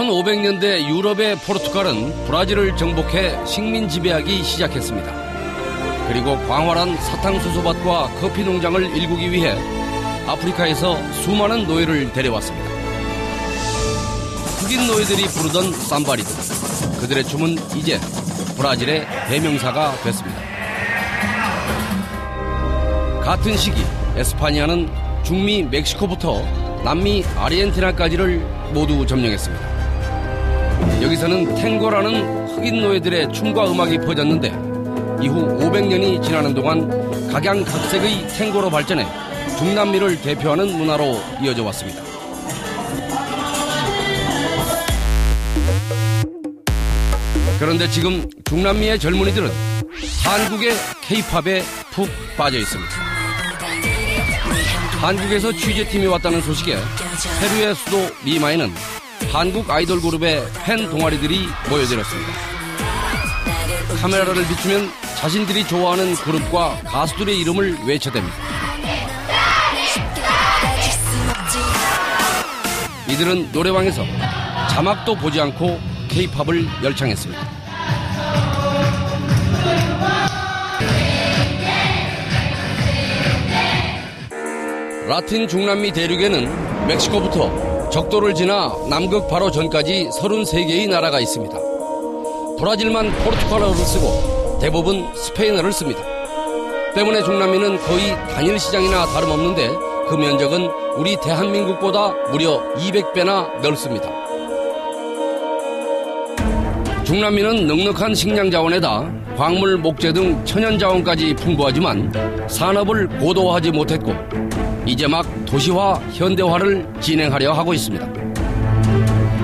1500년대 유럽의 포르투갈은 브라질을 정복해 식민 지배하기 시작했습니다. 그리고 광활한 사탕수수밭과 커피 농장을 일구기 위해 아프리카에서 수많은 노예를 데려왔습니다. 흑인 노예들이 부르던 삼바리드, 그들의 춤은 이제 브라질의 대명사가 됐습니다. 같은 시기 에스파니아는 중미 멕시코부터 남미 아르헨티나까지를 모두 점령했습니다. 여기서는 탱고라는 흑인 노예들의 춤과 음악이 퍼졌는데 이후 500년이 지나는 동안 각양각색의 탱고로 발전해 중남미를 대표하는 문화로 이어져 왔습니다. 그런데 지금 중남미의 젊은이들은 한국의 K-팝에 푹 빠져 있습니다. 한국에서 취재팀이 왔다는 소식에 페루의 수도 리마에는 한국 아이돌 그룹의 팬 동아리들이 모여들었습니다. 카메라를 비추면 자신들이 좋아하는 그룹과 가수들의 이름을 외쳐댑니다. 이들은 노래방에서 자막도 보지 않고 K-팝을 열창했습니다. 라틴 중남미 대륙에는 멕시코부터 적도를 지나 남극 바로 전까지 33개의 나라가 있습니다. 브라질만 포르투갈어를 쓰고 대부분 스페인어를 씁니다. 때문에 중남미는 거의 단일 시장이나 다름없는데 그 면적은 우리 대한민국보다 무려 200배나 넓습니다. 중남미는 넉넉한 식량 자원에다 광물, 목재 등 천연 자원까지 풍부하지만 산업을 고도화하지 못했고 이제 막 도시화, 현대화를 진행하려 하고 있습니다.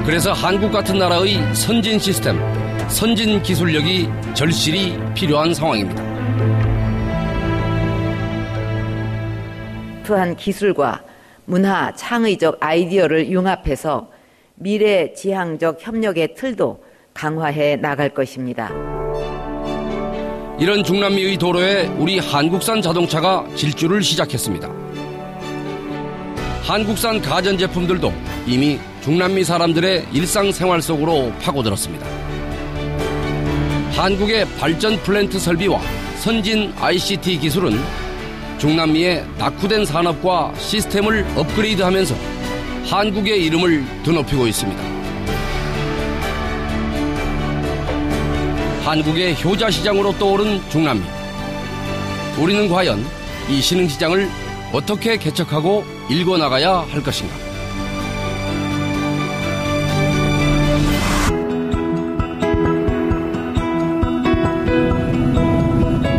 그래서 한국 같은 나라의 선진 시스템, 선진 기술력이 절실히 필요한 상황입니다. 투한 기술과 문화, 창의적 아이디어를 융합해서 미래 지향적 협력의 틀도 강화해 나갈 것입니다. 이런 중남미의 도로에 우리 한국산 자동차가 질주를 시작했습니다. 한국산 가전제품들도 이미 중남미 사람들의 일상생활 속으로 파고들었습니다. 한국의 발전 플랜트 설비와 선진 ICT 기술은 중남미의 낙후된 산업과 시스템을 업그레이드하면서 한국의 이름을 드높이고 있습니다. 한국의 효자시장으로 떠오른 중남미. 우리는 과연 이 신흥시장을 어떻게 개척하고 일궈나가야 할 것인가?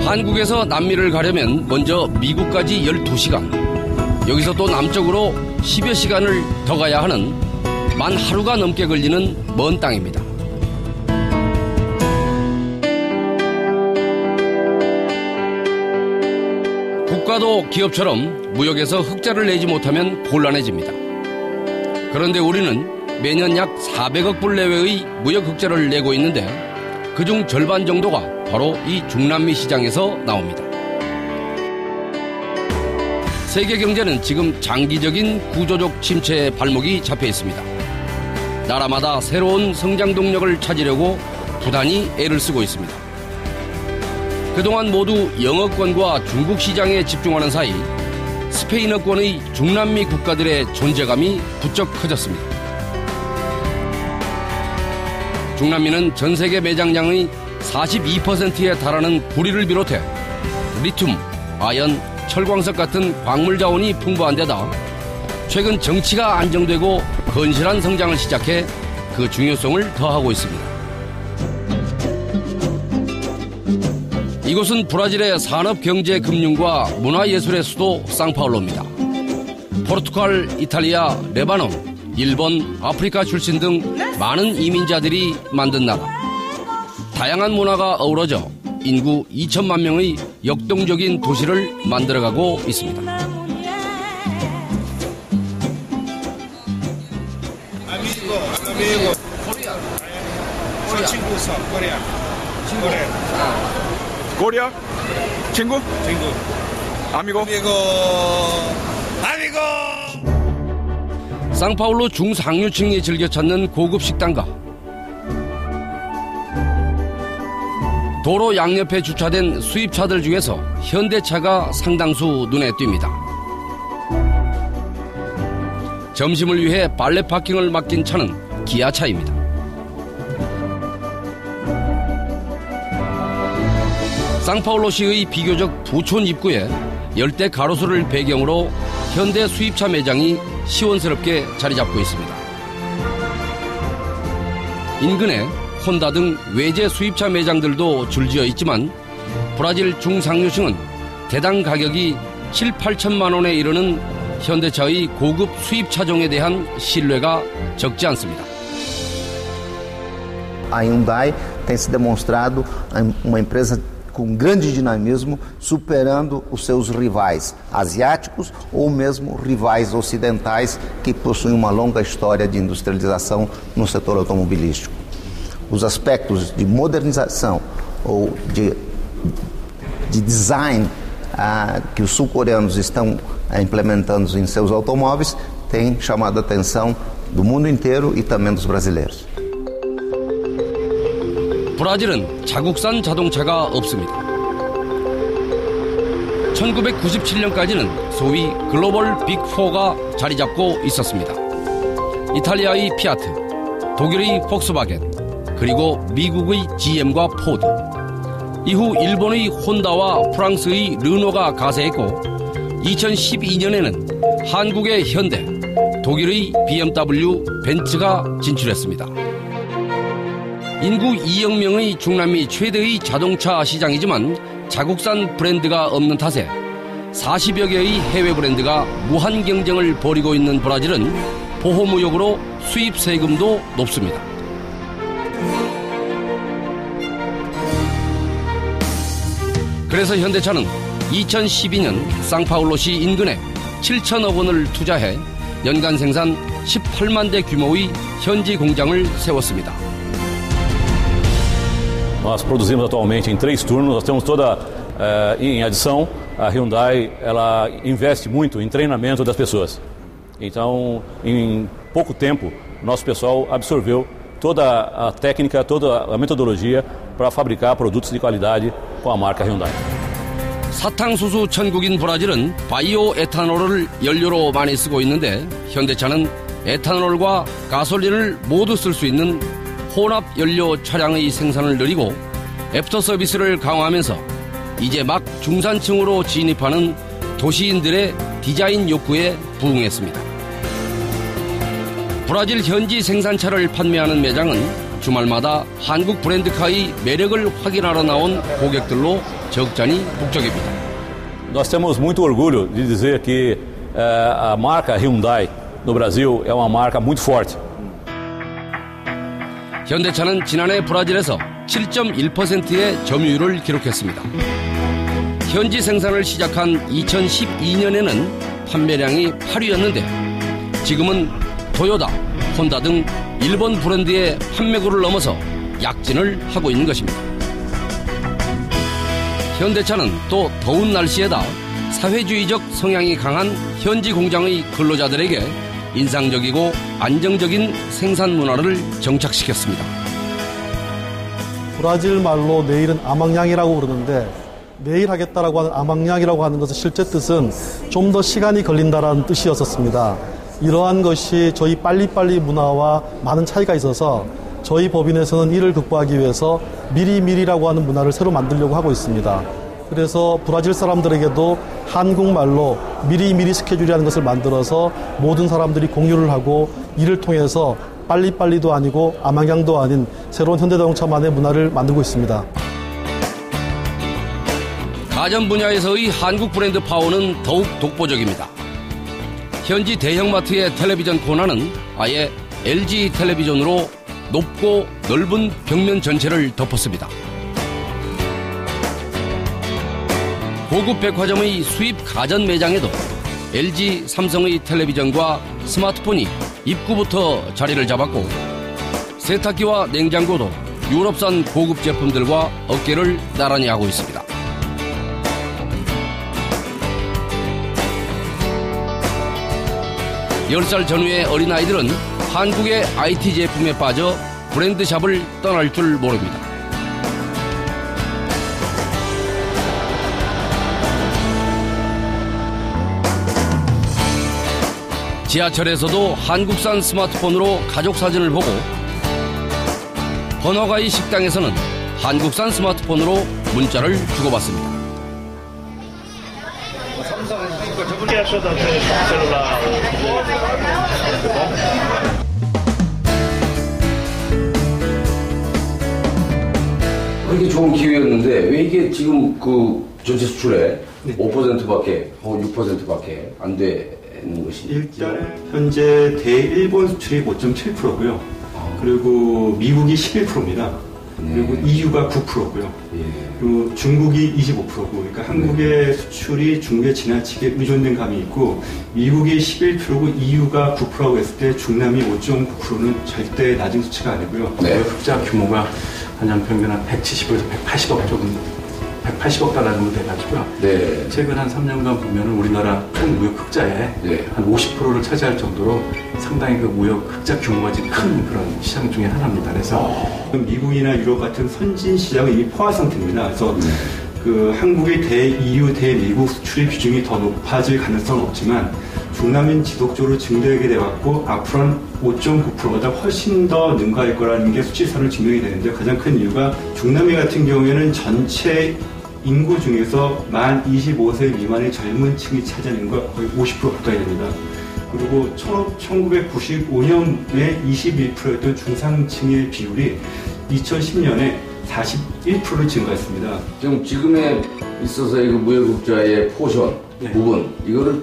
한국에서 남미를 가려면 먼저 미국까지 12시간, 여기서 또 남쪽으로 10여 시간을 더 가야 하는 만 하루가 넘게 걸리는 먼 땅입니다. 국가도 기업처럼 무역에서 흑자를 내지 못하면 곤란해집니다. 그런데 우리는 매년 약 400억 불 내외의 무역 흑자를 내고 있는데 그중 절반 정도가 바로 이 중남미 시장에서 나옵니다. 세계 경제는 지금 장기적인 구조적 침체에 발목이 잡혀 있습니다. 나라마다 새로운 성장 동력을 찾으려고 부단히 애를 쓰고 있습니다. 그동안 모두 영어권과 중국 시장에 집중하는 사이 스페인어권의 중남미 국가들의 존재감이 부쩍 커졌습니다. 중남미는 전 세계 매장량의 42%에 달하는 구리를 비롯해 리튬, 아연, 철광석 같은 광물 자원이 풍부한 데다 최근 정치가 안정되고 건실한 성장을 시작해 그 중요성을 더하고 있습니다. 이곳은 브라질의 산업, 경제, 금융과 문화예술의 수도 상파울로입니다. 포르투갈, 이탈리아, 레바논, 일본, 아프리카 출신 등 많은 이민자들이 만든 나라. 다양한 문화가 어우러져 인구 2천만 명의 역동적인 도시를 만들어가고 있습니다. 코리아? 친구? 아미고? 상파울루 중상류층이 즐겨 찾는 고급 식당가, 도로 양옆에 주차된 수입차들 중에서 현대차가 상당수 눈에 띕니다. 점심을 위해 발레 파킹을 맡긴 차는 기아차입니다. 상파울루시의 비교적 부촌 입구에 열대 가로수를 배경으로 현대 수입차 매장이 시원스럽게 자리 잡고 있습니다. 인근에 혼다 등 외제 수입차 매장들도 줄지어 있지만 브라질 중상류층은 대당 가격이 7, 8천만 원에 이르는 현대차의 고급 수입차종에 대한 신뢰가 적지 않습니다. A Hyundai tem se demonstrado uma empresa com grande dinamismo, superando os seus rivais asiáticos ou mesmo rivais ocidentais que possuem uma longa história de industrialização no setor automobilístico. Os aspectos de modernização ou de design que os sul-coreanos estão implementando em seus automóveis têm chamado a atenção do mundo inteiro e também dos brasileiros. 브라질은 자국산 자동차가 없습니다. 1997년까지는 소위 글로벌 빅4가 자리 잡고 있었습니다. 이탈리아의 피아트, 독일의 폭스바겐, 그리고 미국의 GM과 포드, 이후 일본의 혼다와 프랑스의 르노가 가세했고 2012년에는 한국의 현대, 독일의 BMW, 벤츠가 진출했습니다. 인구 2억 명의 중남미 최대의 자동차 시장이지만 자국산 브랜드가 없는 탓에 40여 개의 해외 브랜드가 무한 경쟁을 벌이고 있는 브라질은 보호무역으로 수입 세금도 높습니다. 그래서 현대차는 2012년 상파울루시 인근에 7천억 원을 투자해 연간 생산 18만 대 규모의 현지 공장을 세웠습니다. Nós produzimos atualmente em 3 turnos, nós temos toda, em adição, a Hyundai ela investe muito em treinamento das pessoas. Então, em pouco tempo, nosso pessoal absorveu toda a técnica, toda a metodologia para fabricar produtos de qualidade com a marca Hyundai. 사탕수수 천국인 브라질은 바이오 에탄올을 연료로 많이 쓰고 있는데 현대차는 에탄올과 가솔린을 모두 쓸 수 있는 혼합 연료 차량의 생산을 늘리고 애프터 서비스를 강화하면서 이제 막 중산층으로 진입하는 도시인들의 디자인 욕구에 부응했습니다. 브라질 현지 생산차를 판매하는 매장은 주말마다 한국 브랜드카의 매력을 확인하러 나온 고객들로 적잖이 북적입니다. Nós temos muito orgulho de dizer que a marca Hyundai no Brasil é uma marca muito forte. 현대차는 지난해 브라질에서 7.1%의 점유율을 기록했습니다. 현지 생산을 시작한 2012년에는 판매량이 8위였는데 지금은 토요타, 혼다 등 일본 브랜드의 판매고를 넘어서 약진을 하고 있는 것입니다. 현대차는 또 더운 날씨에다 사회주의적 성향이 강한 현지 공장의 근로자들에게 인상적이고 안정적인 생산 문화를 정착시켰습니다. 브라질 말로 내일은 아망냥이라고 그러는데 내일 하겠다라고 하는 아망냥이라고 하는 것의 실제 뜻은 좀 더 시간이 걸린다라는 뜻이었었습니다. 이러한 것이 저희 빨리빨리 문화와 많은 차이가 있어서 저희 법인에서는 이를 극복하기 위해서 미리미리라고 하는 문화를 새로 만들려고 하고 있습니다. 그래서 브라질 사람들에게도 한국말로 미리미리 스케줄이라는 것을 만들어서 모든 사람들이 공유를 하고 이를 통해서 빨리빨리도 아니고 아망향도 아닌 새로운 현대자동차만의 문화를 만들고 있습니다. 가전 분야에서의 한국 브랜드 파워는 더욱 독보적입니다. 현지 대형마트의 텔레비전 코너는 아예 LG 텔레비전으로 높고 넓은 벽면 전체를 덮었습니다. 고급 백화점의 수입 가전 매장에도 LG, 삼성의 텔레비전과 스마트폰이 입구부터 자리를 잡았고 세탁기와 냉장고도 유럽산 고급 제품들과 어깨를 나란히 하고 있습니다. 10살 전후의 어린아이들은 한국의 IT 제품에 빠져 브랜드샵을 떠날 줄 모릅니다. 지하철에서도 한국산 스마트폰으로 가족 사진을 보고 번화가의 식당에서는 한국산 스마트폰으로 문자를 주고받습니다. 그렇게 좋은 기회였는데 왜 이게 지금 그 전체 수출에 5%밖에 6%밖에 안 되는 것이죠? 일단 현재 대일본 수출이 5.7%고요. 그리고 미국이 11%입니다. 그리고 EU가 9%고요. 그리고 중국이 25%고, 그러니까 한국의 수출이 중국에 지나치게 의존된 감이 있고, 미국이 11%고 EU가 9%라고 했을 때 중남미 5.9%는 절대 낮은 수치가 아니고요. 흑자 규모가 한 평균 한 170에서 180억 정도. 180억 달러 정도 돼가지고요. 최근 한 3년간 보면은 우리나라 큰 무역 흑자의 한 50%를 차지할 정도로 상당히 그 무역 흑자 규모가 지금 큰 그런 시장 중에 하나입니다. 그래서 미국이나 유럽 같은 선진 시장은 이미 포화 상태입니다. 그래서 그 한국의 대-EU, 대-미국 수출의 비중이 더 높아질 가능성은 없지만 중남미는 지속적으로 증대하게 돼갖고 앞으로는 5.9%보다 훨씬 더 능가할 거라는 게 수치선을 증명이 되는데, 가장 큰 이유가 중남미 같은 경우에는 전체 인구 중에서 만 25세 미만의 젊은 층이 차지하는 거 거의 50% 가까이 됩니다. 그리고 1995년에 21%였던 중상층의 비율이 2010년에 41%를 증가했습니다. 지금에 있어서의 그 무역흑자의 포션 부분, 이거를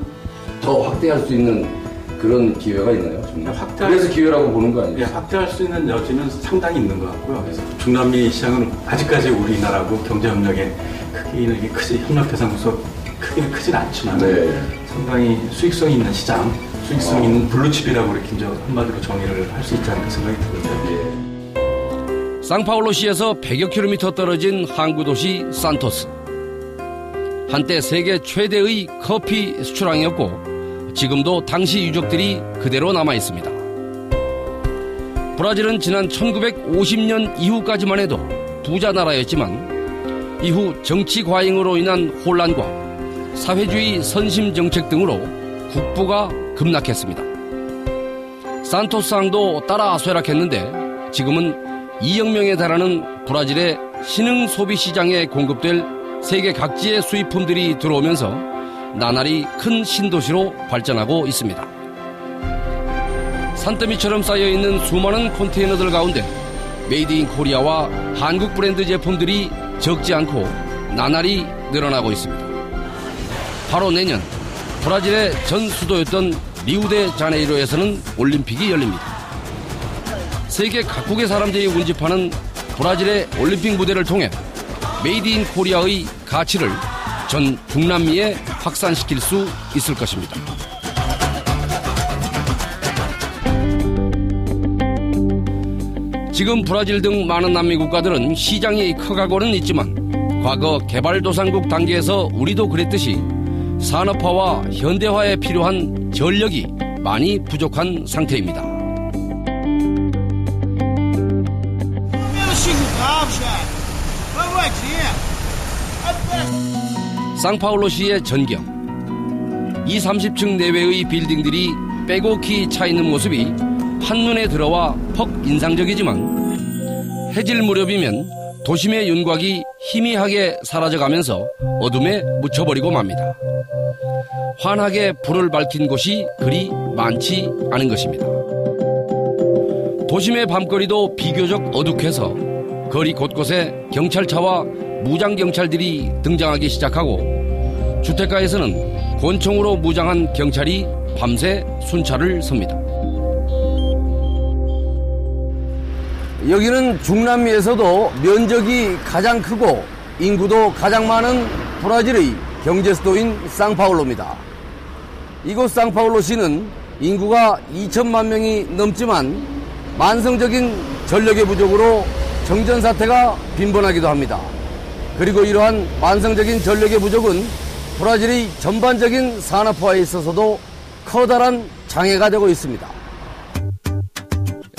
더 확대할 수 있는 그런 기회가 있나요? 그래서 기회라고 보는 거 아니에요? 확대할 수 있는 여지는 상당히 있는 것 같고요. 그래서 중남미 시장은 아직까지 우리나라하고 경제협력의 크기는 이게 협력 대상으로서 크기는 크진 않지만 상당히 수익성이 있는 시장, 수익성 있는 블루칩이라고 이렇게 이제 한마디로 정의를 할 수 있지 않을까 생각이 듭니다. 상파울루시에서 100여 킬로미터 떨어진 항구 도시 산토스. 한때 세계 최대의 커피 수출항이었고 지금도 당시 유적들이 그대로 남아 있습니다. 브라질은 지난 1950년 이후까지만 해도 부자 나라였지만 이후 정치 과잉으로 인한 혼란과 사회주의 선심 정책 등으로 국부가 급락했습니다. 산토스항도 따라 쇠락했는데 지금은 2억 명에 달하는 브라질의 신흥 소비 시장에 공급될 세계 각지의 수입품들이 들어오면서 나날이 큰 신도시로 발전하고 있습니다. 산더미처럼 쌓여있는 수많은 컨테이너들 가운데 메이드 인 코리아와 한국 브랜드 제품들이 적지 않고 나날이 늘어나고 있습니다. 바로 내년 브라질의 전 수도였던 리우데자네이루에서는 올림픽이 열립니다. 세계 각국의 사람들이 운집하는 브라질의 올림픽 무대를 통해 메이드 인 코리아의 가치를 전 중남미에 확산시킬 수 있을 것입니다. 지금 브라질 등 많은 남미 국가들은 시장이 커가고는 있지만 과거 개발도상국 단계에서 우리도 그랬듯이 산업화와 현대화에 필요한 전력이 많이 부족한 상태입니다. 상파울루시의 전경. 20-30층 내외의 빌딩들이 빼곡히 차 있는 모습이 한눈에 들어와 퍽 인상적이지만 해질 무렵이면 도심의 윤곽이 희미하게 사라져가면서 어둠에 묻혀버리고 맙니다. 환하게 불을 밝힌 곳이 그리 많지 않은 것입니다. 도심의 밤거리도 비교적 어둑해서 거리 곳곳에 경찰차와 무장경찰들이 등장하기 시작하고 주택가에서는 권총으로 무장한 경찰이 밤새 순찰을 섭니다. 여기는 중남미에서도 면적이 가장 크고 인구도 가장 많은 브라질의 경제 수도인 상파울루입니다. 이곳 상파울루시는 인구가 2천만 명이 넘지만 만성적인 전력의 부족으로 정전 사태가 빈번하기도 합니다. 그리고 이러한 만성적인 전력의 부족은 브라질의 전반적인 산업화에 있어서도 커다란 장애가 되고 있습니다.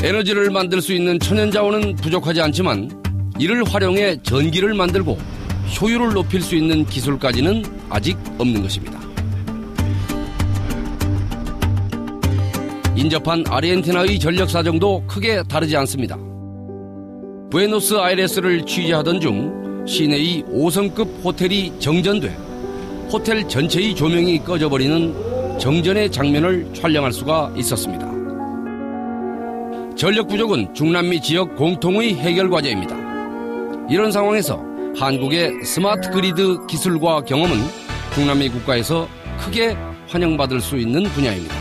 에너지를 만들 수 있는 천연자원은 부족하지 않지만 이를 활용해 전기를 만들고 효율을 높일 수 있는 기술까지는 아직 없는 것입니다. 인접한 아르헨티나의 전력 사정도 크게 다르지 않습니다. 부에노스아이레스를 취재하던 중 시내의 5성급 호텔이 정전돼 호텔 전체의 조명이 꺼져버리는 정전의 장면을 촬영할 수가 있었습니다. 전력 부족은 중남미 지역 공통의 해결 과제입니다. 이런 상황에서 한국의 스마트 그리드 기술과 경험은 중남미 국가에서 크게 환영받을 수 있는 분야입니다.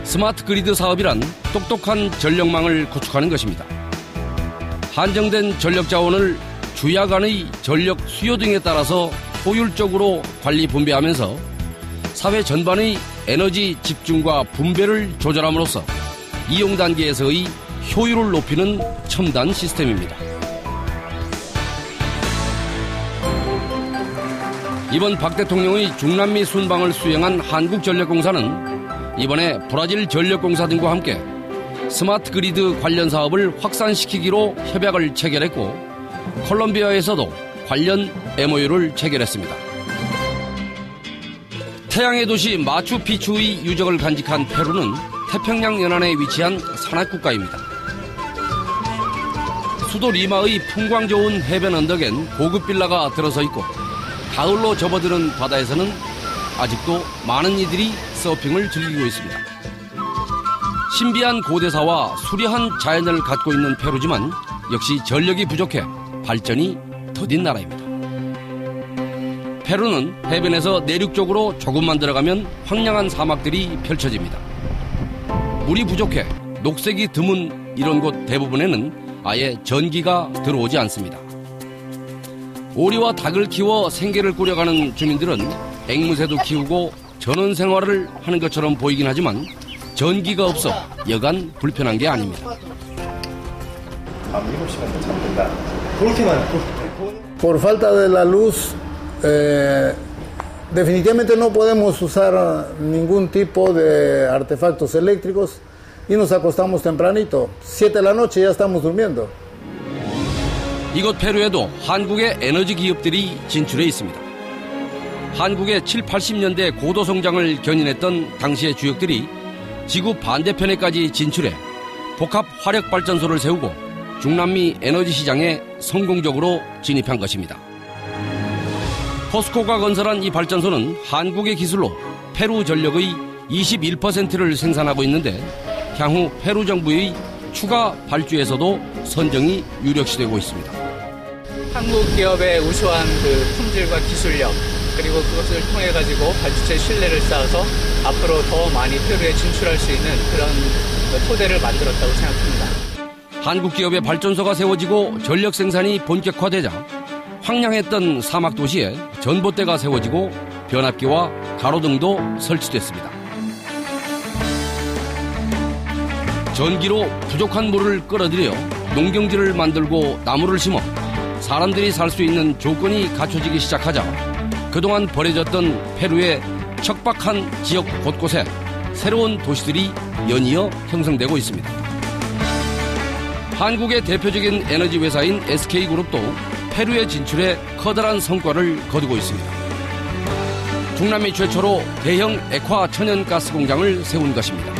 스마트 그리드 사업이란 똑똑한 전력망을 구축하는 것입니다. 한정된 전력 자원을 주야 간의 전력 수요 등에 따라서 효율적으로 관리 분배하면서 사회 전반의 에너지 집중과 분배를 조절함으로써 이용 단계에서의 효율을 높이는 첨단 시스템입니다. 이번 박 대통령의 중남미 순방을 수행한 한국전력공사는 이번에 브라질 전력공사 등과 함께 스마트 그리드 관련 사업을 확산시키기로 협약을 체결했고 콜롬비아에서도 관련 MOU를 체결했습니다. 태양의 도시 마추픽추의 유적을 간직한 페루는 태평양 연안에 위치한 산악국가입니다. 수도 리마의 풍광 좋은 해변 언덕엔 고급 빌라가 들어서 있고 가을로 접어드는 바다에서는 아직도 많은 이들이 서핑을 즐기고 있습니다. 신비한 고대사와 수려한 자연을 갖고 있는 페루지만 역시 전력이 부족해 발전이 더딘 나라입니다. 페루는 해변에서 내륙 쪽으로 조금만 들어가면 황량한 사막들이 펼쳐집니다. 물이 부족해 녹색이 드문 이런 곳 대부분에는 아예 전기가 들어오지 않습니다. 오리와 닭을 키워 생계를 꾸려가는 주민들은 앵무새도 키우고 전원 생활을 하는 것처럼 보이긴 하지만 전기가 없어 여간 불편한 게 아닙니다. 밤 7시간 잠든다. 그렇게만. Por falta de la luz, definitivamente no podemos usar ningún tipo de artefactos eléctricos y nos acostamos tempranito. 7 de la noche ya estamos durmiendo. 이곳 페루에도 한국의 에너지 기업들이 진출해 있습니다. 한국의 7, 80년대 고도 성장을 견인했던 당시의 주역들이 지구 반대편에까지 진출해 복합 화력 발전소를 세우고 중남미 에너지 시장에 성공적으로 진입한 것입니다. 포스코가 건설한 이 발전소는 한국의 기술로 페루 전력의 21%를 생산하고 있는데 향후 페루 정부의 추가 발주에서도 선정이 유력시되고 있습니다. 한국 기업의 우수한 품질과 기술력 그리고 그것을 통해 가지고 발주처의 신뢰를 쌓아서 앞으로 더 많이 페루에 진출할 수 있는 그런 토대를 만들었다고 생각합니다. 한국 기업의 발전소가 세워지고 전력 생산이 본격화되자 황량했던 사막 도시에 전봇대가 세워지고 변압기와 가로등도 설치됐습니다. 전기로 부족한 물을 끌어들여 농경지를 만들고 나무를 심어 사람들이 살 수 있는 조건이 갖춰지기 시작하자 그동안 버려졌던 페루의 척박한 지역 곳곳에 새로운 도시들이 연이어 형성되고 있습니다. 한국의 대표적인 에너지 회사인 SK그룹도 페루에 진출해 커다란 성과를 거두고 있습니다. 중남미 최초로 대형 액화 천연가스 공장을 세운 것입니다.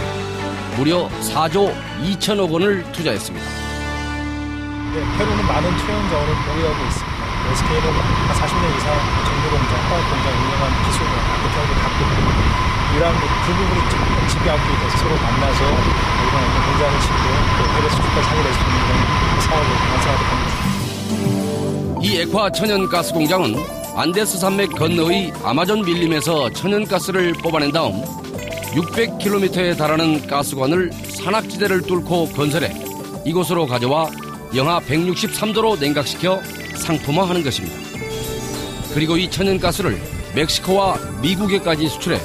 무려 4조 2천억 원을 투자했습니다. 네, 페루는 많은 초연 자원을 보유하고 있습니다. SK는 한 40년 이상 전기공장, 화학공장 운영한 기술과 네트워크를 갖고 있고 이러한 그 부분이 집약이 돼서 서로 만나서 이번 공장을 짓고 또 해외 수출까지 하게 될 수 있는 그런 사업을 완성하게 됩니다. 이 액화 천연가스 공장은 안데스 산맥 건너의 아마존 밀림에서 천연가스를 뽑아낸 다음 600km에 달하는 가스관을 산악지대를 뚫고 건설해 이곳으로 가져와 영하 163도로 냉각시켜 상품화하는 것입니다. 그리고 이 천연가스를 멕시코와 미국에까지 수출해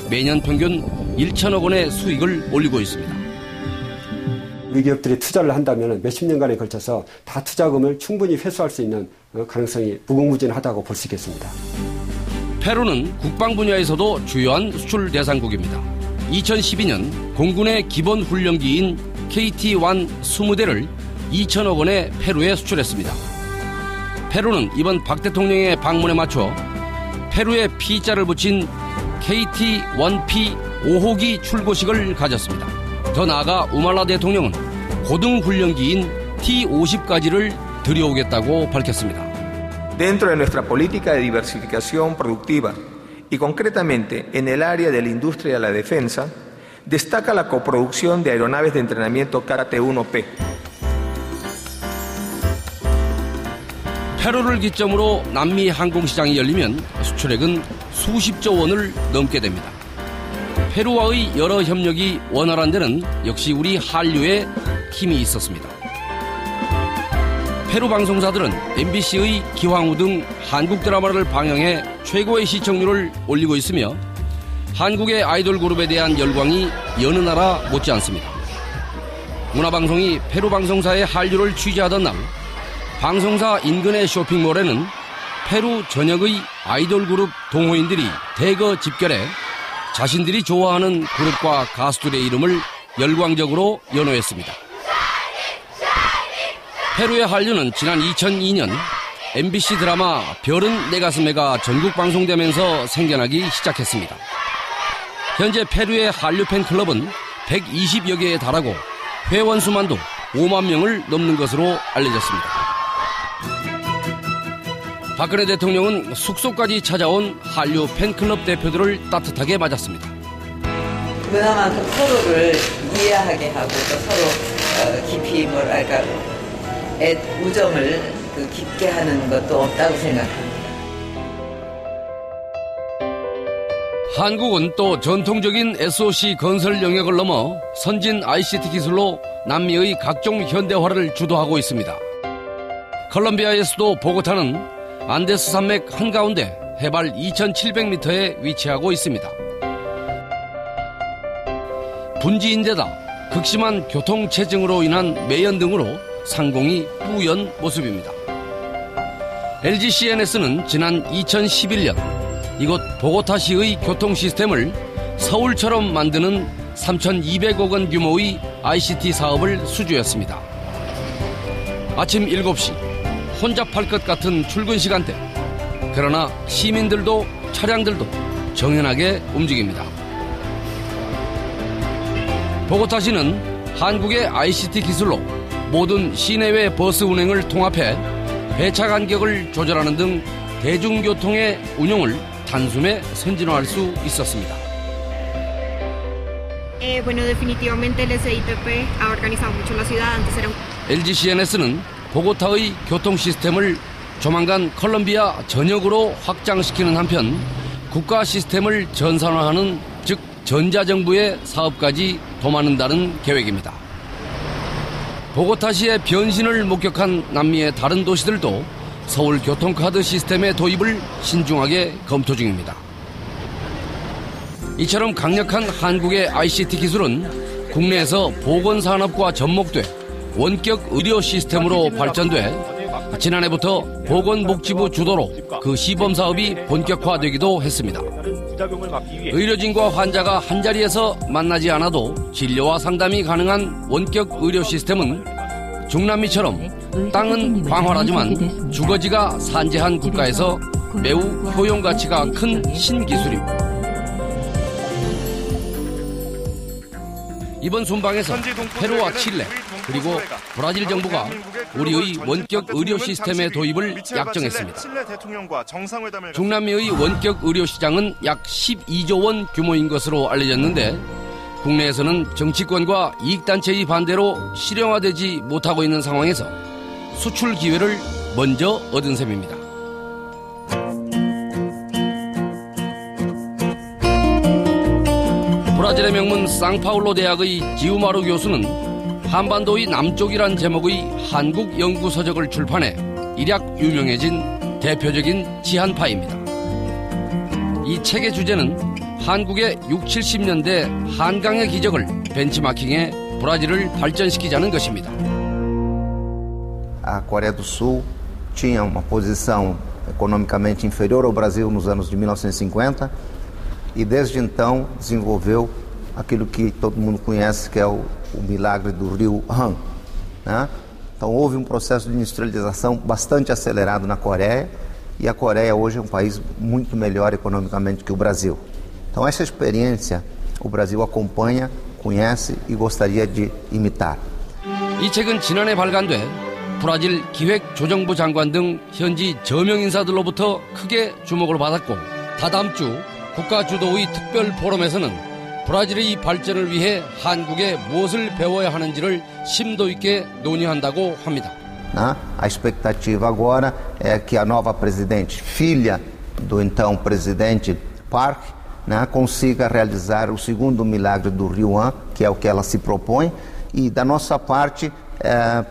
매년 평균 1천억 원의 수익을 올리고 있습니다. 우리 기업들이 투자를 한다면 몇십 년간에 걸쳐서 다 투자금을 충분히 회수할 수 있는 가능성이 무궁무진하다고 볼 수 있겠습니다. 페루는 국방 분야에서도 주요한 수출 대상국입니다. 2012년 공군의 기본 훈련기인 KT-1 20대를 2천억 원에 페루에 수출했습니다. 페루는 이번 박 대통령의 방문에 맞춰 페루에 P자를 붙인 KT-1P 5호기 출고식을 가졌습니다. 더 나아가 우말라 대통령은 고등훈련기인 T-50까지를 들여오겠다고 밝혔습니다. Dentro de nuestra política de diversificación productiva y concretamente en el área de la industria de la defensa, destaca la coproducción de aeronaves de entrenamiento KT-1P. 페루를 기점으로 남미 항공시장이 열리면 수출액은 수십조 원을 넘게 됩니다. 페루와의 여러 협력이 원활한 데는 역시 우리 한류에 힘이 있었습니다. 페루 방송사들은 MBC의 기황후 등 한국 드라마를 방영해 최고의 시청률을 올리고 있으며 한국의 아이돌 그룹에 대한 열광이 여느 나라 못지않습니다. 문화방송이 페루 방송사의 한류를 취재하던 날 방송사 인근의 쇼핑몰에는 페루 전역의 아이돌 그룹 동호인들이 대거 집결해 자신들이 좋아하는 그룹과 가수들의 이름을 열광적으로 연호했습니다. 페루의 한류는 지난 2002년 MBC 드라마 별은 내 가슴에가 전국 방송되면서 생겨나기 시작했습니다. 현재 페루의 한류 팬클럽은 120여 개에 달하고 회원 수만도 5만 명을 넘는 것으로 알려졌습니다. 박근혜 대통령은 숙소까지 찾아온 한류 팬클럽 대표들을 따뜻하게 맞았습니다. 그나마큼 서로를 이해하게 하고 또 서로 깊이 우정을 깊게 하는 것도 없다고 생각합니다. 한국은 또 전통적인 SOC 건설 영역을 넘어 선진 ICT 기술로 남미의 각종 현대화를 주도하고 있습니다. 콜롬비아의 수도 보고타는 안데스 산맥 한가운데 해발 2,700m에 위치하고 있습니다. 분지인데다 극심한 교통체증으로 인한 매연 등으로 상공이 뿌연 모습입니다. LG CNS는 지난 2011년 이곳 보고타시의 교통 시스템을 서울처럼 만드는 3,200억 원 규모의 ICT 사업을 수주했습니다. 아침 7시 혼잡할 것 같은 출근 시간대. 그러나 시민들도 차량들도 정연하게 움직입니다. 보고타시는 한국의 ICT 기술로 모든 시내외 버스 운행을 통합해 배차 간격을 조절하는 등 대중교통의 운용을 단숨에 선진화할 수 있었습니다. Bueno, definitivamente el SITP ha organizado mucho la ciudad. Antes era LG CNS는 보고타의 교통 시스템을 조만간 콜롬비아 전역으로 확장시키는 한편 국가 시스템을 전산화하는 즉 전자정부의 사업까지 도맡는다는 계획입니다. 보고타시의 변신을 목격한 남미의 다른 도시들도 서울 교통카드 시스템의 도입을 신중하게 검토 중입니다. 이처럼 강력한 한국의 ICT 기술은 국내에서 보건산업과 접목돼 원격 의료 시스템으로 발전돼 지난해부터 보건복지부 주도로 그 시범사업이 본격화되기도 했습니다. 의료진과 환자가 한자리에서 만나지 않아도 진료와 상담이 가능한 원격 의료 시스템은 중남미처럼 땅은 광활하지만 주거지가 산재한 국가에서 매우 효용가치가 큰 신기술입니다. 이번 순방에서 페루와 칠레 그리고 브라질 정부가 우리의 원격 의료 시스템의 도입을 약정했습니다. 중남미의 원격 의료 시장은 약 12조 원 규모인 것으로 알려졌는데 국내에서는 정치권과 이익단체의 반대로 실용화되지 못하고 있는 상황에서 수출 기회를 먼저 얻은 셈입니다. 브라질의 명문 상파울로 대학의 지우마루 교수는 한반도의 남쪽이란 제목의 한국 연구 서적을 출판해 일약 유명해진 대표적인 지한파입니다. 이 책의 주제는 한국의 60, 70년대 한강의 기적을 벤치마킹해 브라질을 발전시키자는 것입니다. A Coreia do Sul tinha uma posição economicamente inferior ao Brasil nos anos de 1950 e desde então desenvolveu aquilo que todo mundo conhece, que é o milagre do rio Han, né? Então houve um processo de industrialização bastante acelerado na Coreia, e a Coreia hoje é um país muito melhor economicamente que o Brasil. Então essa experiência o Brasil acompanha, conhece e gostaria de imitar. 이 책은 지난해 발간돼 브라질 기획조정부 장관 등 현지 저명 인사들로부터 크게 주목을 받았고, 다다음 주 국가 주도의 특별 포럼에서는 브라질의 발전을 위해 한국에 무엇을 배워야 하는지를 심도 있게 논의한다고 합니다. A expectativa agora é que a nova presidente, filha do então presidente Park, consiga realizar o segundo milagre do Rio Han, que é o que ela se propõe, e da nossa parte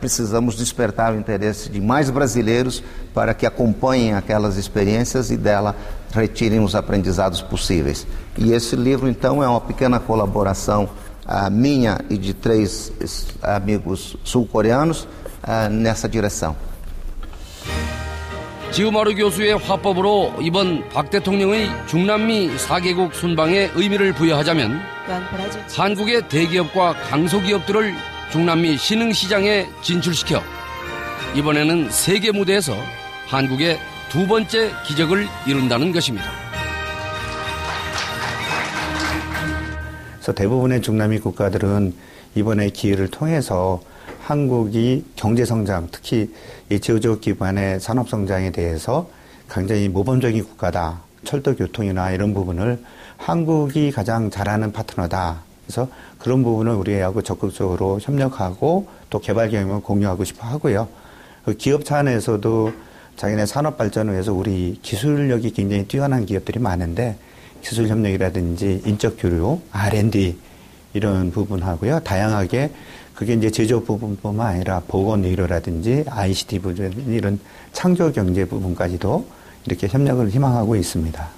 precisamos despertar o interesse de mais brasileiros para que acompanhem aquelas experiências e dela retirem os aprendizados possíveis. E esse livro, então, é uma pequena colaboração minha e de 3 amigos sul-coreanos nessa direção. 지우마루 교수의 화법으로 이번 박 대통령의 중남미 4개국 순방에 의미를 부여하자면 한국의 대기업과 강소기업들을 중남미 신흥시장에 진출시켜 이번에는 세계 무대에서 한국의 두 번째 기적을 이룬다는 것입니다. 그래서 대부분의 중남미 국가들은 이번의 기회를 통해서 한국이 경제성장, 특히 이 제조업 기반의 산업성장에 대해서 굉장히 모범적인 국가다. 철도 교통이나 이런 부분을 한국이 가장 잘하는 파트너다. 그래서 그런 부분을 우리하고 적극적으로 협력하고 또 개발 경험을 공유하고 싶어 하고요. 기업 차원에서도 자기네 산업 발전을 위해서 우리 기술력이 굉장히 뛰어난 기업들이 많은데 기술 협력이라든지 인적 교류, R&D 이런 부분하고요. 다양하게 그게 이제 제조업 부분뿐만 아니라 보건 의료라든지 ICT 부분 이런 창조 경제 부분까지도 이렇게 협력을 희망하고 있습니다.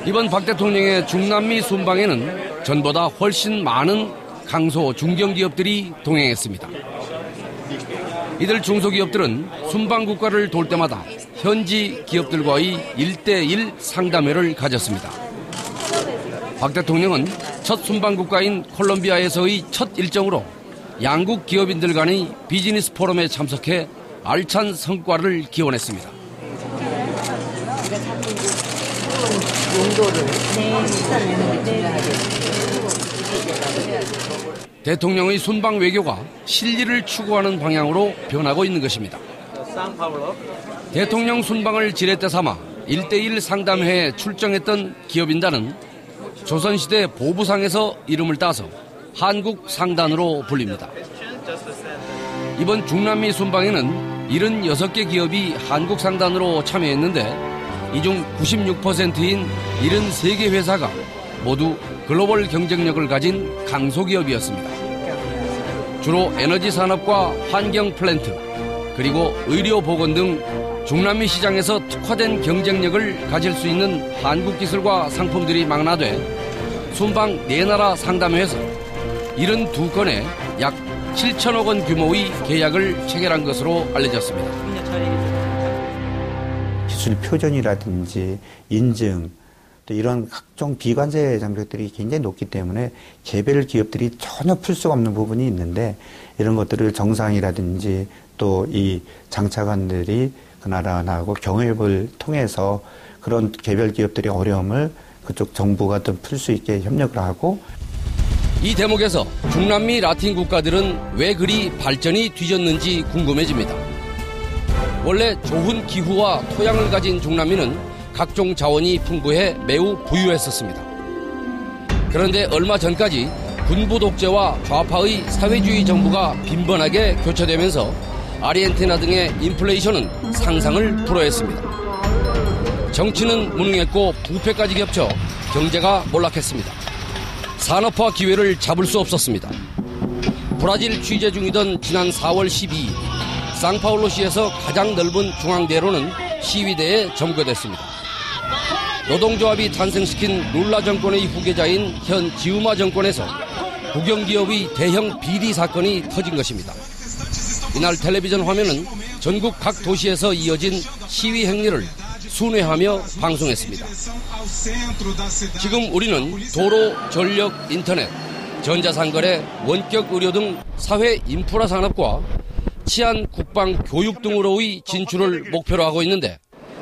이번 박 대통령의 중남미 순방에는 전보다 훨씬 많은 강소 중견기업들이 동행했습니다. 이들 중소기업들은 순방 국가를 돌 때마다 현지 기업들과의 1대1 상담회를 가졌습니다. 박 대통령은 첫 순방 국가인 콜롬비아에서의 첫 일정으로 양국 기업인들 간의 비즈니스 포럼에 참석해 알찬 성과를 기원했습니다. 대통령의 순방 외교가 실리를 추구하는 방향으로 변하고 있는 것입니다. 대통령 순방을 지렛대 삼아 1대1 상담회에 출정했던 기업인단은 조선시대 보부상에서 이름을 따서 한국 상단으로 불립니다. 이번 중남미 순방에는 76개 기업이 한국 상단으로 참여했는데 이 중 96%인 73개 회사가 모두 글로벌 경쟁력을 가진 강소기업이었습니다. 주로 에너지 산업과 환경 플랜트, 그리고 의료 보건 등 중남미 시장에서 특화된 경쟁력을 가질 수 있는 한국 기술과 상품들이 망라돼 순방 4나라 상담회에서 72건의 약 7천억 원 규모의 계약을 체결한 것으로 알려졌습니다. 기술 표준이라든지 인증 또 이런 각종 비관세 장벽들이 굉장히 높기 때문에 개별 기업들이 전혀 풀 수가 없는 부분이 있는데 이런 것들을 정상이라든지 또 이 장차관들이 그 나라하고 경협을 통해서 그런 개별 기업들의 어려움을 그쪽 정부가 또 풀 수 있게 협력을 하고 이 대목에서 중남미 라틴 국가들은 왜 그리 발전이 뒤졌는지 궁금해집니다. 원래 좋은 기후와 토양을 가진 중남미는 각종 자원이 풍부해 매우 부유했었습니다. 그런데 얼마 전까지 군부 독재와 좌파의 사회주의 정부가 빈번하게 교체되면서 아르헨티나 등의 인플레이션은 상상을 불허했습니다. 정치는 무능했고 부패까지 겹쳐 경제가 몰락했습니다. 산업화 기회를 잡을 수 없었습니다. 브라질 취재 중이던 지난 4월 12일 상파울루시에서 가장 넓은 중앙대로는 시위대에 점거됐습니다. 노동조합이 탄생시킨 룰라 정권의 후계자인 현 지우마 정권에서 국영기업의 대형 비리 사건이 터진 것입니다. 이날 텔레비전 화면은 전국 각 도시에서 이어진 시위 행렬을 순회하며 방송했습니다. 지금 우리는 도로, 전력, 인터넷, 전자상거래, 원격 의료 등 사회 인프라 산업과 치안, 국방, 교육 등으로의 진출을 목표로 하고 있는데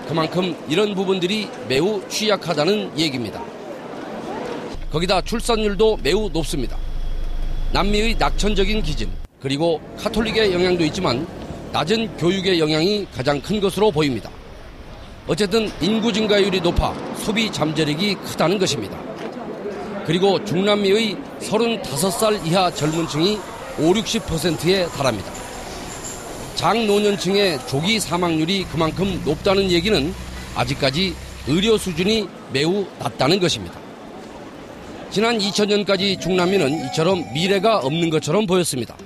그만큼 이런 부분들이 매우 취약하다는 얘기입니다. 거기다 출산율도 매우 높습니다. 남미의 낙천적인 기질, 그리고 카톨릭의 영향도 있지만 낮은 교육의 영향이 가장 큰 것으로 보입니다. 어쨌든 인구 증가율이 높아 소비 잠재력이 크다는 것입니다. 그리고 중남미의 35살 이하 젊은 층이 50-60%에 달합니다. 장노년층의 조기 사망률이 그만큼 높다는 얘기는 아직까지 의료 수준이 매우 낮다는 것입니다. 지난 2000년까지 중남미는 이처럼 미래가 없는 것처럼 보였습니다.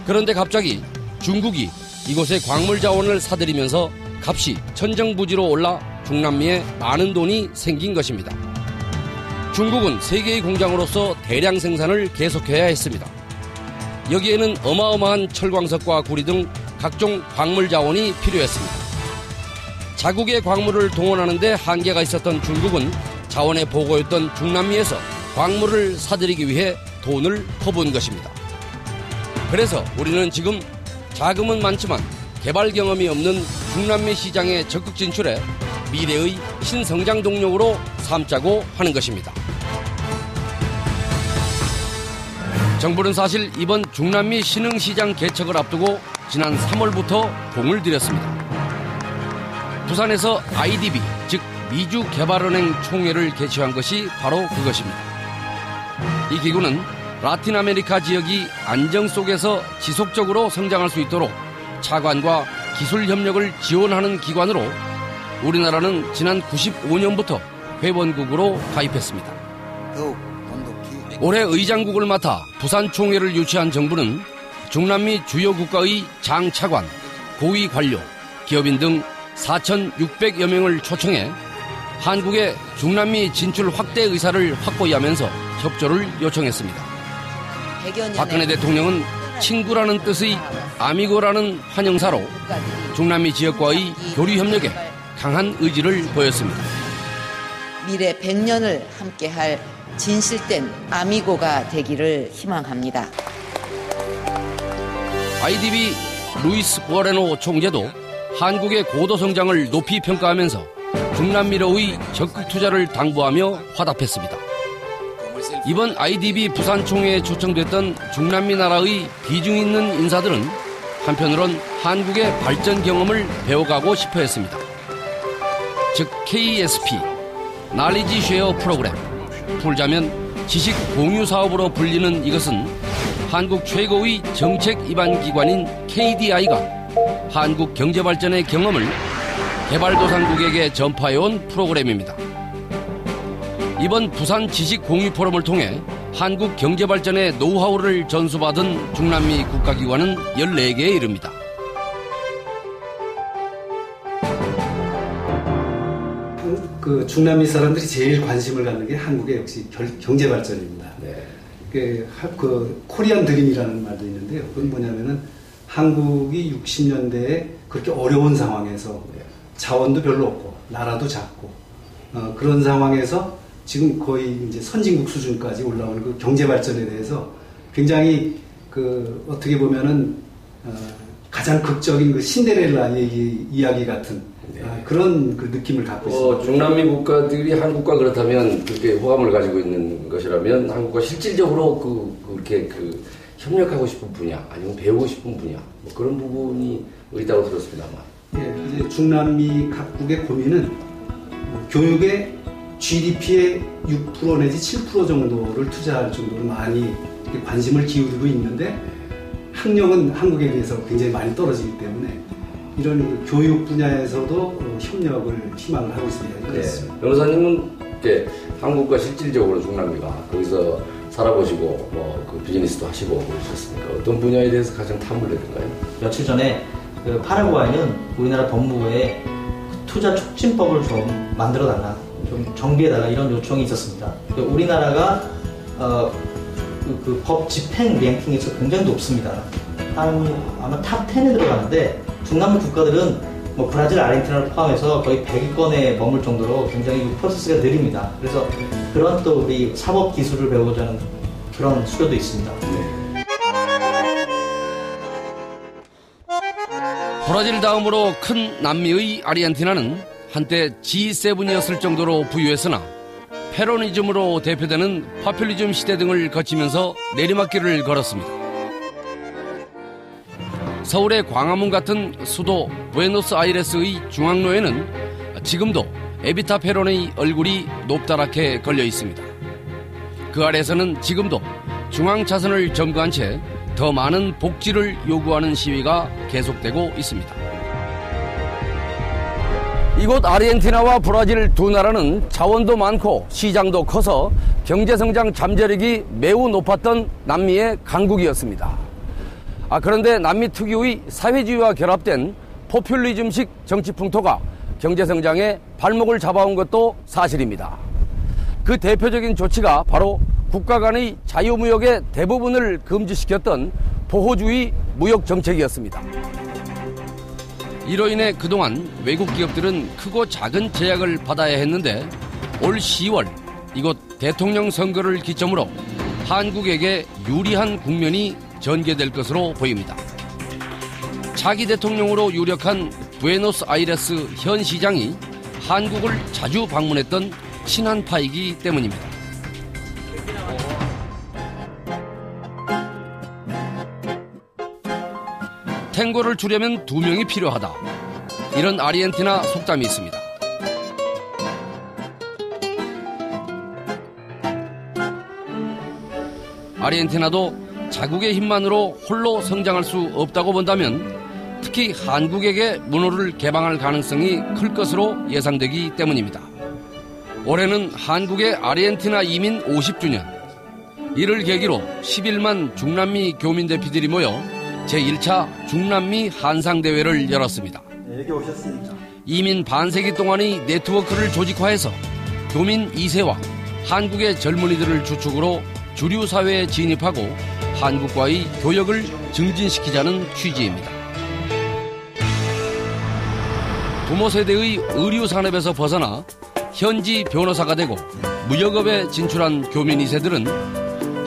그런데 갑자기 중국이 이곳의 광물 자원을 사들이면서 값이 천정부지로 올라 중남미에 많은 돈이 생긴 것입니다. 중국은 세계의 공장으로서 대량 생산을 계속해야 했습니다. 여기에는 어마어마한 철광석과 구리 등 각종 광물 자원이 필요했습니다. 자국의 광물을 동원하는 데 한계가 있었던 중국은 자원의 보고였던 중남미에서 광물을 사들이기 위해 돈을 퍼부은 것입니다. 그래서 우리는 지금 자금은 많지만 개발 경험이 없는 중남미 시장에 적극 진출해 미래의 신성장 동력으로 삼자고 하는 것입니다. 정부는 사실 이번 중남미 신흥시장 개척을 앞두고 지난 3월부터 공을 들였습니다. 부산에서 IDB, 즉 미주개발은행 총회를 개최한 것이 바로 그것입니다. 이 기구는 라틴 아메리카 지역이 안정 속에서 지속적으로 성장할 수 있도록 차관과 기술 협력을 지원하는 기관으로 우리나라는 지난 95년부터 회원국으로 가입했습니다. 올해 의장국을 맡아 부산 총회를 유치한 정부는 중남미 주요 국가의 장차관, 고위 관료, 기업인 등 4,600여 명을 초청해 한국의 중남미 진출 확대 의사를 확고히 하면서 협조를 요청했습니다. 박근혜 대통령은 친구라는 뜻의 아미고라는 환영사로 중남미 지역과의 교류 협력에 강한 의지를 보였습니다. 미래 100년을 함께할 진실된 아미고가 되기를 희망합니다. IDB 루이스 워레노 총재도 한국의 고도 성장을 높이 평가하면서 중남미로의 적극 투자를 당부하며 화답했습니다. 이번 IDB 부산 총회에 초청됐던 중남미 나라의 비중 있는 인사들은 한편으론 한국의 발전 경험을 배워가고 싶어 했습니다. 즉 KSP, 날리지 쉐어 프로그램, 풀자면 지식 공유 사업으로 불리는 이것은 한국 최고의 정책 입안 기관인 KDI가 한국 경제 발전의 경험을 개발도상국에게 전파해온 프로그램입니다. 이번 부산 지식 공유 포럼을 통해 한국 경제 발전의 노하우를 전수받은 중남미 국가기관은 14개에 이릅니다. 그 중남미 사람들이 제일 관심을 갖는 게 한국의 역시 경제 발전입니다. 네. 그 코리안 드림이라는 말도 있는데요. 그건 뭐냐면은 한국이 60년대에 그렇게 어려운 상황에서 자원도 별로 없고 나라도 작고 그런 상황에서 지금 거의 이제 선진국 수준까지 올라오는 그 경제 발전에 대해서 굉장히 그 어떻게 보면은 가장 극적인 그 신데렐라 이야기 같은 그런 그 느낌을 갖고 있습니다. 중남미 국가들이 한국과 그렇다면 그렇게 호감을 가지고 있는 것이라면 한국과 실질적으로 그렇게 협력하고 싶은 분야 아니면 배우고 싶은 분야 뭐 그런 부분이 있다고 들었습니다만. 예, 이제 중남미 각국의 고민은 교육에 GDP의 6% 내지 7% 정도를 투자할 정도로 많이 관심을 기울이고 있는데 학력은 한국에 비해서 굉장히 많이 떨어지기 때문에 이런 교육 분야에서도 협력을 희망을 하고 있습니다. 네. 변호사님은 이제 한국과 실질적으로 중남미가 거기서 살아보시고 그 비즈니스도 하시고 그러셨으니까 어떤 분야에 대해서 가장 탐구를 했던가요? 며칠 전에 그 파라과이는 우리나라 법무부에 투자 촉진법을 좀 만들어달라, 좀 정비해달라 이런 요청이 있었습니다. 우리나라가 그 법 집행 랭킹에서 굉장히 높습니다. 아마 탑 10에 들어가는데 중남미 국가들은 뭐 브라질, 아르헨티나를 포함해서 거의 100위권에 머물 정도로 굉장히 프로세스가 느립니다. 그래서 그런 또 우리 사법 기술을 배우고자 하는 그런 수요도 있습니다. 브라질 다음으로 큰 남미의 아르헨티나는 한때 G7이었을 정도로 부유했으나 페로니즘으로 대표되는 파퓰리즘 시대 등을 거치면서 내리막길을 걸었습니다. 서울의 광화문 같은 수도 부에노스아이레스의 중앙로에는 지금도 에비타 페론의 얼굴이 높다랗게 걸려 있습니다. 그 아래에서는 지금도 중앙 차선을 점거한 채 더 많은 복지를 요구하는 시위가 계속되고 있습니다. 이곳 아르헨티나와 브라질 두 나라는 자원도 많고 시장도 커서 경제성장 잠재력이 매우 높았던 남미의 강국이었습니다. 그런데 남미 특유의 사회주의와 결합된 포퓰리즘식 정치 풍토가 경제성장에 발목을 잡아온 것도 사실입니다. 그 대표적인 조치가 바로 국가 간의 자유무역의 대부분을 금지시켰던 보호주의 무역정책이었습니다. 이로 인해 그동안 외국 기업들은 크고 작은 제약을 받아야 했는데 올 10월 이곳 대통령 선거를 기점으로 한국에게 유리한 국면이 전개될 것으로 보입니다. 차기 대통령으로 유력한 부에노스아이레스 현 시장이 한국을 자주 방문했던 친한파이기 때문입니다. 탱고를 추려면 두 명이 필요하다. 이런 아르헨티나 속담이 있습니다. 아르헨티나도 자국의 힘만으로 홀로 성장할 수 없다고 본다면 특히 한국에게 문호를 개방할 가능성이 클 것으로 예상되기 때문입니다. 올해는 한국의 아르헨티나 이민 50주년. 이를 계기로 11만 중남미 교민 대표들이 모여 제1차 중남미 한상대회를 열었습니다. 여기 오셨으니까. 이민 반세기 동안의 네트워크를 조직화해서 교민 2세와 한국의 젊은이들을 주축으로 주류 사회에 진입하고 한국과의 교역을 증진시키자는 취지입니다. 부모 세대의 의류 산업에서 벗어나 현지 변호사가 되고 무역업에 진출한 교민 2세들은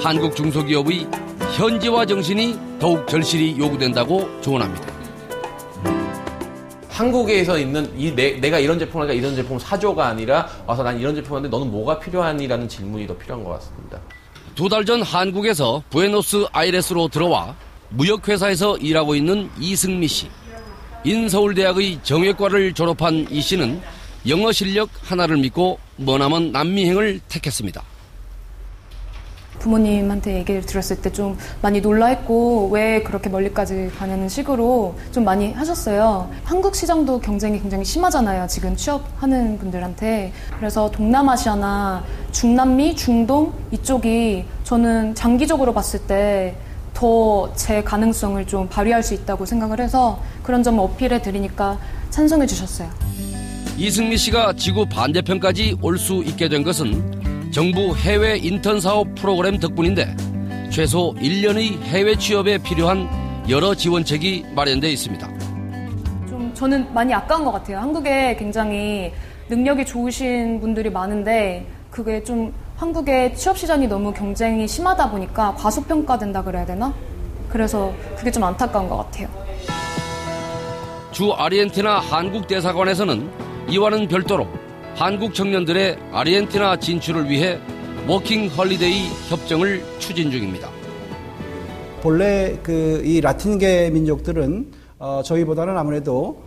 한국 중소기업의 현지화 정신이 더욱 절실히 요구된다고 조언합니다. 한국에서 있는 내가 이런 제품을 하니까 이런 제품 사줘가 아니라 와서 난 이런 제품 하는데 너는 뭐가 필요하니라는 질문이 더 필요한 것 같습니다. 두 달 전 한국에서 부에노스아이레스로 들어와 무역회사에서 일하고 있는 이승미 씨. 인서울대학의 정외과를 졸업한 이 씨는 영어 실력 하나를 믿고 머나먼 남미행을 택했습니다. 부모님한테 얘기를 들었을 때 좀 많이 놀라했고 왜 그렇게 멀리까지 가냐는 식으로 좀 많이 하셨어요. 한국 시장도 경쟁이 굉장히 심하잖아요. 지금 취업하는 분들한테. 그래서 동남아시아나 중남미, 중동 이쪽이 저는 장기적으로 봤을 때 더 제 가능성을 좀 발휘할 수 있다고 생각을 해서 그런 점을 어필해 드리니까 찬성해 주셨어요. 이승미 씨가 지구 반대편까지 올 수 있게 된 것은 정부 해외 인턴 사업 프로그램 덕분인데 최소 1년의 해외 취업에 필요한 여러 지원책이 마련되어 있습니다. 좀 저는 많이 아까운 것 같아요. 한국에 굉장히 능력이 좋으신 분들이 많은데 그게 좀 한국의 취업 시장이 너무 경쟁이 심하다 보니까 과소평가된다 그래야 되나? 그래서 그게 좀 안타까운 것 같아요. 주 아르헨티나 한국 대사관에서는 이와는 별도로 한국 청년들의 아르헨티나 진출을 위해 워킹 홀리데이 협정을 추진 중입니다. 본래 이 라틴계 민족들은 저희보다는 아무래도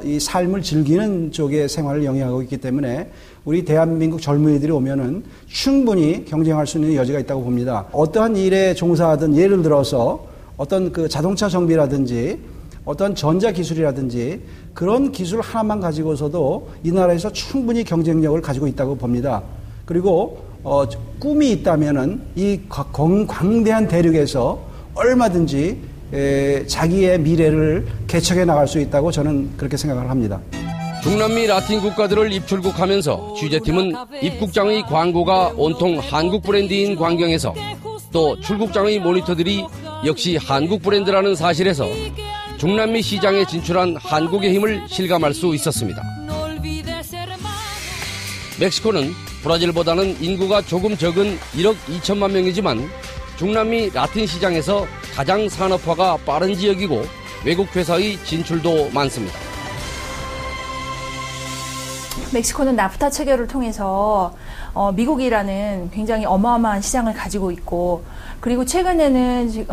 이 삶을 즐기는 쪽의 생활을 영위하고 있기 때문에 우리 대한민국 젊은이들이 오면은 충분히 경쟁할 수 있는 여지가 있다고 봅니다. 어떠한 일에 종사하든 예를 들어서 어떤 그 자동차 정비라든지 어떤 전자기술이라든지 그런 기술 하나만 가지고서도 이 나라에서 충분히 경쟁력을 가지고 있다고 봅니다. 그리고 꿈이 있다면은 이 광대한 대륙에서 얼마든지 자기의 미래를 개척해 나갈 수 있다고 저는 그렇게 생각을 합니다. 중남미 라틴 국가들을 입출국하면서 취재팀은 입국장의 광고가 온통 한국 브랜드인 광경에서 또 출국장의 모니터들이 역시 한국 브랜드라는 사실에서 중남미 시장에 진출한 한국의 힘을 실감할 수 있었습니다. 멕시코는 브라질보다는 인구가 조금 적은 1억 2천만 명이지만 중남미 라틴 시장에서 가장 산업화가 빠른 지역이고 외국 회사의 진출도 많습니다. 멕시코는 나프타 체결을 통해서 미국이라는 굉장히 어마어마한 시장을 가지고 있고, 그리고 최근에는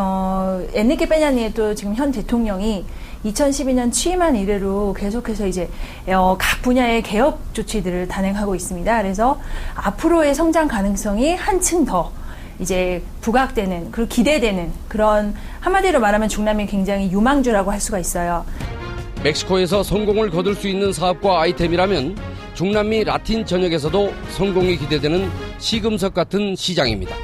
엔리케 페냐 니에토 지금 현 대통령이 2012년 취임한 이래로 계속해서 이제 각 분야의 개혁 조치들을 단행하고 있습니다. 그래서 앞으로의 성장 가능성이 한층 더 이제 부각되는, 그리고 기대되는 그런, 한마디로 말하면 중남미 굉장히 유망주라고 할 수가 있어요. 멕시코에서 성공을 거둘 수 있는 사업과 아이템이라면 중남미 라틴 전역에서도 성공이 기대되는 시금석 같은 시장입니다.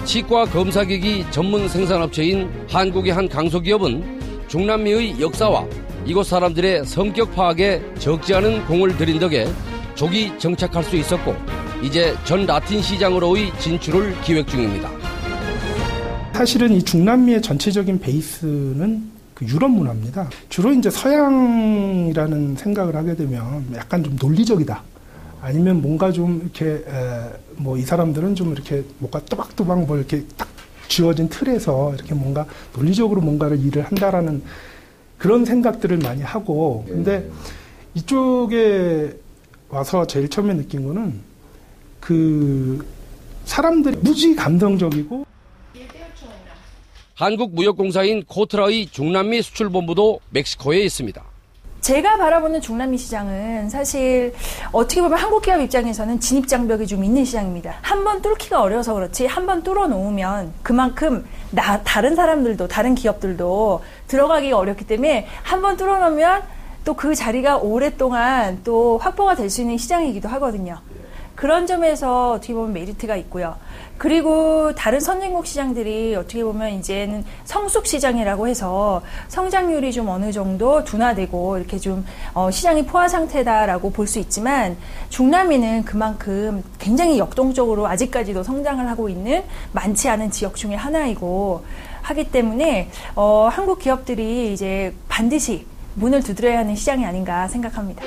치과 검사기기 전문 생산업체인 한국의 한 강소기업은 중남미의 역사와 이곳 사람들의 성격 파악에 적지 않은 공을 들인 덕에 조기 정착할 수 있었고 이제 전 라틴 시장으로의 진출을 기획 중입니다. 사실은 이 중남미의 전체적인 베이스는 그 유럽 문화입니다. 주로 이제 서양이라는 생각을 하게 되면 약간 좀 논리적이다. 아니면 뭔가 좀 이렇게 뭐 이 사람들은 좀 이렇게 뭔가 또박또박 뭐 이렇게 딱 주어진 틀에서 이렇게 뭔가 논리적으로 뭔가를 일을 한다라는 그런 생각들을 많이 하고, 근데 이쪽에 와서 제일 처음에 느낀 거는 그 사람들이 무지 감성적이고. 한국무역공사인 코트라의 중남미 수출본부도 멕시코에 있습니다. 제가 바라보는 중남미 시장은 사실 어떻게 보면 한국 기업 입장에서는 진입장벽이 좀 있는 시장입니다. 한번 뚫기가 어려워서 그렇지 한번 뚫어놓으면 그만큼 다른 사람들도 다른 기업들도 들어가기가 어렵기 때문에 한번 뚫어놓으면 또 그 자리가 오랫동안 또 확보가 될 수 있는 시장이기도 하거든요. 그런 점에서 어떻게 보면 메리트가 있고요. 그리고 다른 선진국 시장들이 어떻게 보면 이제는 성숙 시장이라고 해서 성장률이 좀 어느 정도 둔화되고 이렇게 좀 시장이 포화 상태다라고 볼 수 있지만 중남미는 그만큼 굉장히 역동적으로 아직까지도 성장을 하고 있는 많지 않은 지역 중에 하나이고 하기 때문에 한국 기업들이 이제 반드시 문을 두드려야 하는 시장이 아닌가 생각합니다.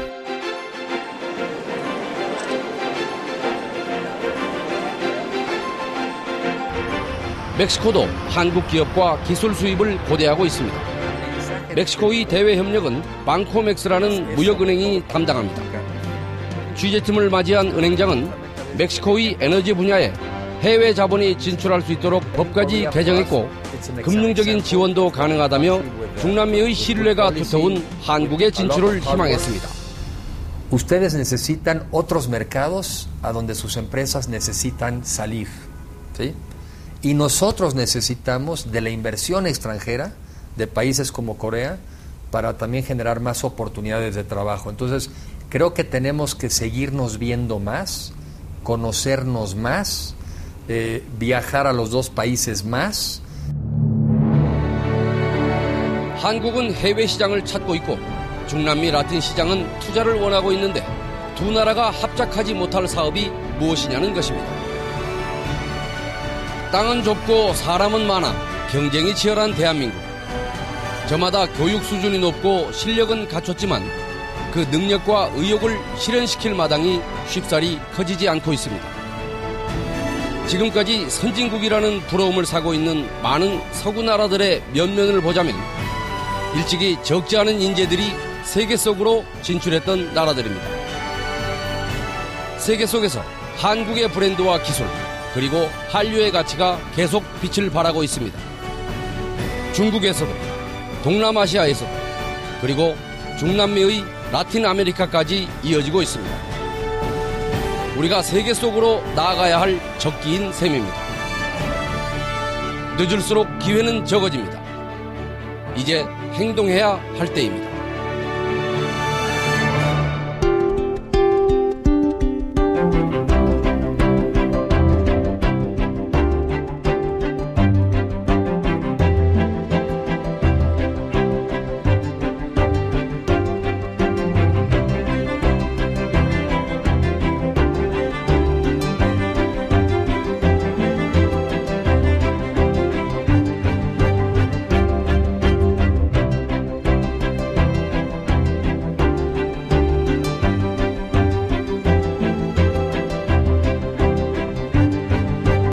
멕시코도 한국 기업과 기술 수입을 고대하고 있습니다. 멕시코의 대외 협력은 방코맥스라는 무역은행이 담당합니다. 취재팀을 맞이한 은행장은 멕시코의 에너지 분야에 해외 자본이 진출할 수 있도록 법까지 개정했고 금융적인 지원도 가능하다며 중남미의 신뢰가 두터운 한국의 진출을 희망했습니다. Ustedes necesitan otros mercados a donde sus empresas necesitan salir, ¿sí? Y nosotros necesitamos de la inversión extranjera de países como Corea para también generar más oportunidades de trabajo. Entonces, creo que tenemos que seguirnos viendo más, conocernos más, viajar a los dos países más. 한국은 해외 시장을 찾고 있고 중남미 라틴 시장은 투자를 원하고 있는데 두 나라가 합작하지 못할 사업이 무엇이냐는 것입니다. 땅은 좁고 사람은 많아 경쟁이 치열한 대한민국. 저마다 교육 수준이 높고 실력은 갖췄지만 그 능력과 의욕을 실현시킬 마당이 쉽사리 커지지 않고 있습니다. 지금까지 선진국이라는 부러움을 사고 있는 많은 서구 나라들의 면면을 보자면 일찍이 적지 않은 인재들이 세계 속으로 진출했던 나라들입니다. 세계 속에서 한국의 브랜드와 기술 그리고 한류의 가치가 계속 빛을 발하고 있습니다. 중국에서도 동남아시아에서도 그리고 중남미의 라틴 아메리카까지 이어지고 있습니다. 우리가 세계 속으로 나아가야 할 적기인 셈입니다. 늦을수록 기회는 적어집니다. 이제 행동해야 할 때입니다.